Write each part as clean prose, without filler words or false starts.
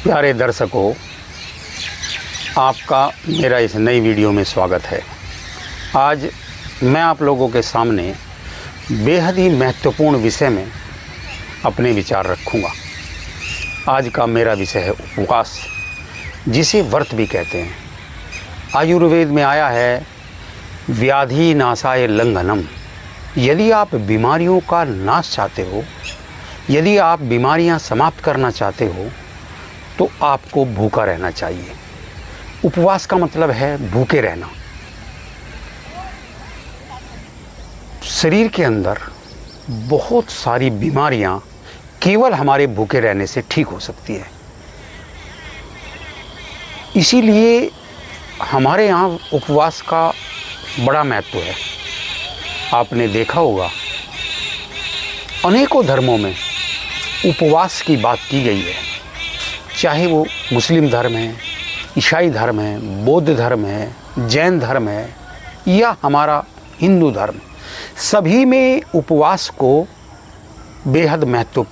प्यारे दर्शकों, आपका मेरा इस नई वीडियो में स्वागत है। आज मैं आप लोगों के सामने बेहद ही महत्वपूर्ण विषय में अपने विचार रखूंगा। आज का मेरा विषय है उपवास, जिसे व्रत भी कहते हैं। आयुर्वेद में आया है व्याधि नाशाय लंघनम। यदि आप बीमारियों का नाश चाहते हो, यदि आप बीमारियां समाप्त करना चाहते हो, तो आपको भूखा रहना चाहिए। उपवास का मतलब है भूखे रहना। शरीर के अंदर बहुत सारी बीमारियां केवल हमारे भूखे रहने से ठीक हो सकती है। इसीलिए हमारे यहाँ उपवास का बड़ा महत्व है। आपने देखा होगा अनेकों धर्मों में उपवास की बात की गई है, चाहे वो मुस्लिम धर्म है, ईसाई धर्म है, बौद्ध धर्म है, जैन धर्म है या हमारा हिंदू धर्म, सभी में उपवास को बेहद महत्व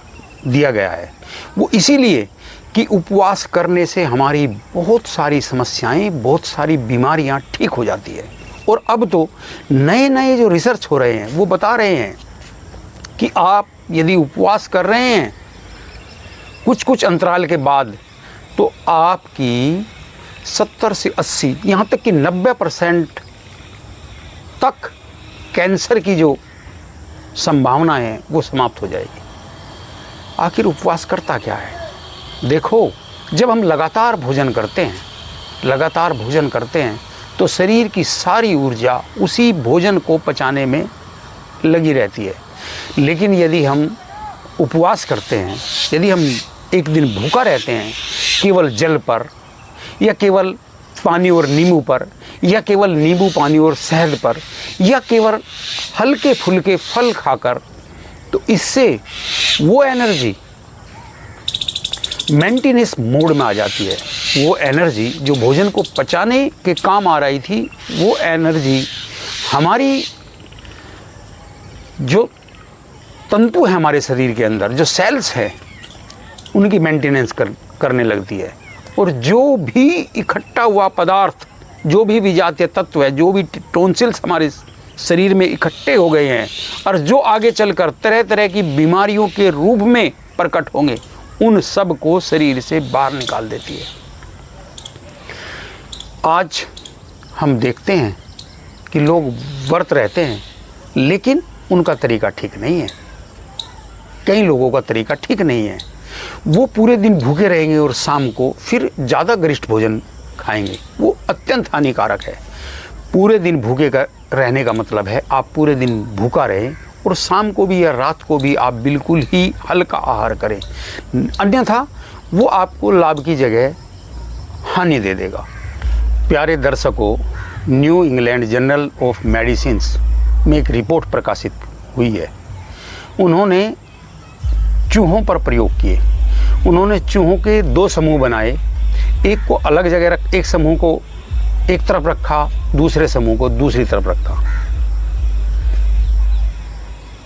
दिया गया है। वो इसीलिए कि उपवास करने से हमारी बहुत सारी समस्याएं, बहुत सारी बीमारियां ठीक हो जाती है। और अब तो नए नए जो रिसर्च हो रहे हैं वो बता रहे हैं कि आप यदि उपवास कर रहे हैं कुछ कुछ अंतराल के बाद, तो आपकी 70 से 80 यहाँ तक कि 90% तक कैंसर की जो संभावना है वो समाप्त हो जाएगी। आखिर उपवास करता क्या है? देखो, जब हम लगातार भोजन करते हैं तो शरीर की सारी ऊर्जा उसी भोजन को पचाने में लगी रहती है। लेकिन यदि हम उपवास करते हैं, यदि हम एक दिन भूखा रहते हैं केवल जल पर, या केवल पानी और नींबू पर, या केवल नींबू पानी और शहद पर, या केवल हल्के फुल्के फल खाकर, तो इससे वो एनर्जी मेंटेनेंस मोड में आ जाती है। वो एनर्जी जो भोजन को पचाने के काम आ रही थी, वो एनर्जी हमारी जो तंतु है हमारे शरीर के अंदर, जो सेल्स है, उनकी मेंटेनेंस करने लगती है। और जो भी इकट्ठा हुआ पदार्थ, जो भी विजातीय तत्व है, जो भी टॉन्सिल्स हमारे शरीर में इकट्ठे हो गए हैं और जो आगे चलकर तरह तरह की बीमारियों के रूप में प्रकट होंगे, उन सब को शरीर से बाहर निकाल देती है। आज हम देखते हैं कि लोग व्रत रहते हैं, लेकिन उनका तरीका ठीक नहीं है। कई लोगों का तरीका ठीक नहीं है। वो पूरे दिन भूखे रहेंगे और शाम को फिर ज़्यादा गरिष्ठ भोजन खाएंगे। वो अत्यंत हानिकारक है। पूरे दिन भूखे का रहने का मतलब है आप पूरे दिन भूखा रहें और शाम को भी या रात को भी आप बिल्कुल ही हल्का आहार करें, अन्यथा वो आपको लाभ की जगह हानि दे देगा। प्यारे दर्शकों, new England journal of medicines में एक रिपोर्ट प्रकाशित हुई है। उन्होंने चूहों पर प्रयोग किए। उन्होंने चूहों के 2 समूह बनाए। एक को अलग जगह रख, एक समूह को एक तरफ रखा, दूसरे समूह को दूसरी तरफ रखा।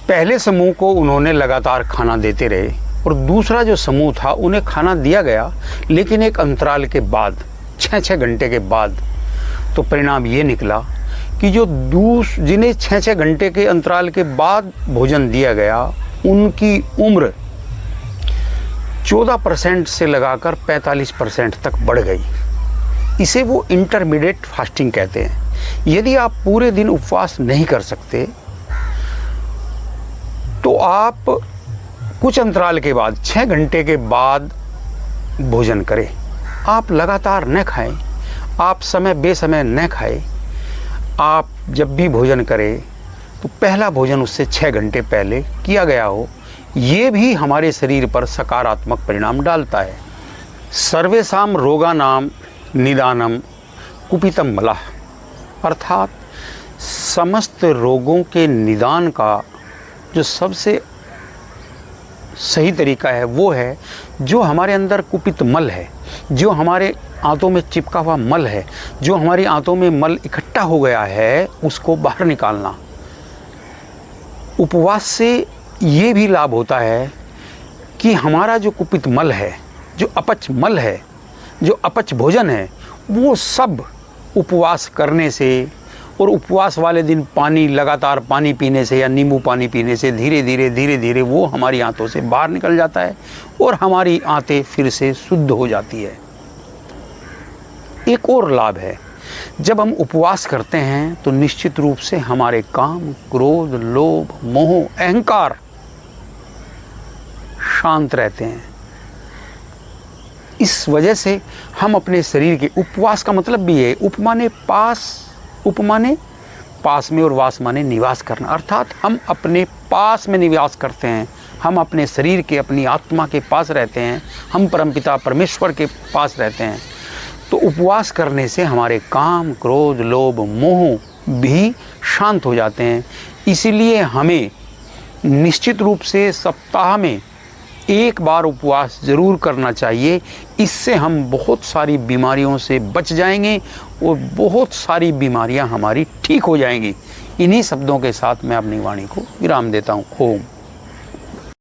पहले समूह को उन्होंने लगातार खाना देते रहे और दूसरा जो समूह था उन्हें खाना दिया गया, लेकिन एक अंतराल के बाद, 6-6 घंटे के बाद। तो परिणाम ये निकला कि जो जिन्हें 6-6 घंटे के अंतराल के बाद भोजन दिया गया, उनकी उम्र 14% से लगाकर 45% तक बढ़ गई। इसे वो इंटरमीडिएट फास्टिंग कहते हैं। यदि आप पूरे दिन उपवास नहीं कर सकते, तो आप कुछ अंतराल के बाद, 6 घंटे के बाद भोजन करें। आप लगातार न खाएं, आप समय बेसमय न खाएं। आप जब भी भोजन करें तो पहला भोजन उससे 6 घंटे पहले किया गया हो। ये भी हमारे शरीर पर सकारात्मक परिणाम डालता है। सर्वेषां रोगानां निदानम कुपितम मलः, अर्थात समस्त रोगों के निदान का जो सबसे सही तरीका है वो है जो हमारे अंदर कुपित मल है, जो हमारे आंतों में चिपका हुआ मल है, जो हमारी आंतों में मल इकट्ठा हो गया है, उसको बाहर निकालना। उपवास से ये भी लाभ होता है कि हमारा जो कुपित मल है जो अपच मल है, जो अपच भोजन है, वो सब उपवास करने से और उपवास वाले दिन पानी, लगातार पानी पीने से या नींबू पानी पीने से धीरे धीरे वो हमारी आंतों से बाहर निकल जाता है और हमारी आंतें फिर से शुद्ध हो जाती है। एक और लाभ है, जब हम उपवास करते हैं तो निश्चित रूप से हमारे काम, क्रोध, लोभ, मोह, अहंकार शांत रहते हैं। इस वजह से हम अपने शरीर के, उपवास का मतलब भी है, उप माने पास, उप माने पास में और वास माने निवास करना, अर्थात हम अपने पास में निवास करते हैं, हम अपने शरीर के, अपनी आत्मा के पास रहते हैं, हम परमपिता परमेश्वर के पास रहते हैं। तो उपवास करने से हमारे काम, क्रोध, लोभ, मोह भी शांत हो जाते हैं। इसीलिए हमें निश्चित रूप से सप्ताह में एक बार उपवास ज़रूर करना चाहिए। इससे हम बहुत सारी बीमारियों से बच जाएंगे और बहुत सारी बीमारियां हमारी ठीक हो जाएंगी। इन्हीं शब्दों के साथ मैं अपनी वाणी को विराम देता हूँ। ओम।